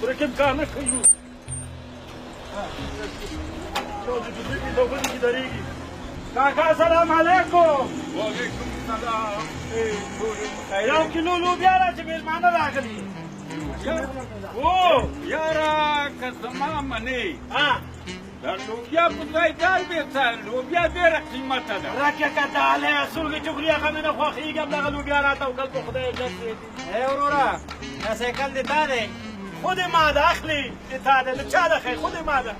ورکیم کار نه کوي کاکا سلام علیکم. وعلیکم سلام. یو کیلو لوبیا را چې مېلمانه راغلي. یاره که زما منې دا لوبیا په ځای دال بېرته لوبیا ډېره قیمته ده. راکې که دالی سورګې چغلي هغه مې نه خوښېږم دغه لوبیا راته وکړل په خدای جل ای وروره دا سایکل دې تا دی خود ما ده اخلي د تا ده د چا ده ښی خود ما ده.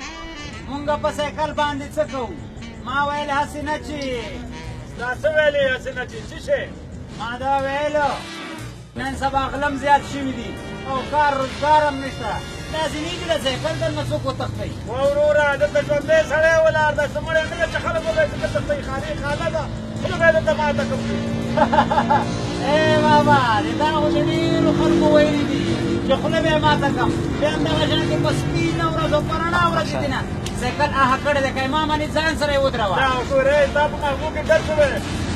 مونږ په سایکل باندې څه کوو ما ویل هسې نه چې دا څه ویلې هسې نه چې څه شی ما دا ویلو نن سبا غلم زیات شوي دي او کار روزګار هم نشته داسې نه دي د سایکل درنه څوک وتښتوي وروره دلته ژوندی سړی ولاړ دی څه مړی نه ده چې خلک ووایي چې دلته خانې خانه ده خو به یې دلته ماته کړو. ای بابا دا خو د ډېرو خلکو ویلي دي چې خوله به یې ماته کړم بیا هم دغه شانتې په سپینه ورځ او په رڼا ورځ دي نه سایکل اها کړی دی که ما منې ځان سره یې ودروه. دا ګورې تا په محبو کې ګډ شوی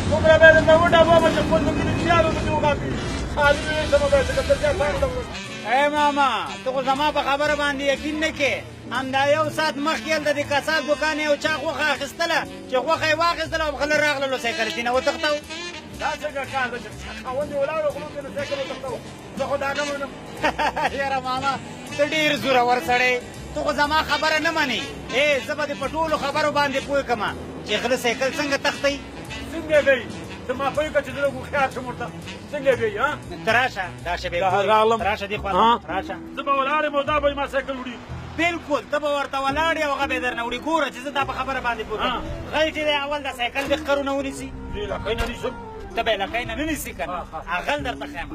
دومره به یې درته وډبومه چې خپل نوم دې خیال وکړي وغاپي خالي مې ویښتمه به چې درته چا پام ده. ای ماما ته خو زما په خبره باندې یقین نه کې همدا یو ساعت مخکې هلته د کسات دوکان یو چا غوښه اخیستله چې غوښه یې واخیستله او خلک راغللو سایکل یې نه وتښتو. دا څنګه کار ده چې خاوند یې ولاړ و خلو کې د سایکل وتښتو زه خو دا نه منم. یاره ماما ته ډېر زورور سړی ته خو زما خبره نه منې ای زه به دې په ټولو خبرو باندې پوه کړم چې غله سایکل څنګه تښتوي. څنګه به یې ته ما پوه کړه چې زه لږ هوښیار شم ورته څنګه به یې ته راشه دا شی به یې راغلم راشه دې خوا راشه زه به ولاړ یم او دا به یې ما سایکل وړي. بلکل ته به ورته ولاړ یې او هغه به یې درنه وړي ګوره چې زه دا په خبره باندې پوه کړم غل چې دی اول د سایکل د ښکرونه ونیسي دې لکۍ نه نیسم ته به یې لکۍ نه نه نیسي که نه اغل درته ښیم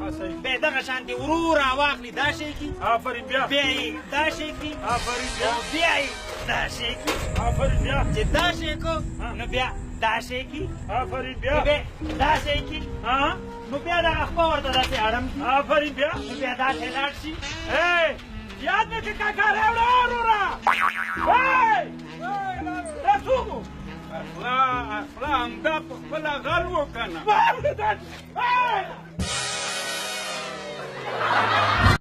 بیا یې دغه شانتې ورو راواخلي دا شی کي آفرین بیا بیا یې دا شی کي آفرین بیا بیا یې دا شی کي آفرین بیا چې دا شی کو نو بیا دا شی کي آفرین بیا دا شی کي نو بیا دغه خپه ورته داسې اړم کي آفرین بیا نو بیا داسې لاړ شي. یاد مې چې کاکا راوړه وروره دا څوک و اخلا همدا په خپله غل و که نه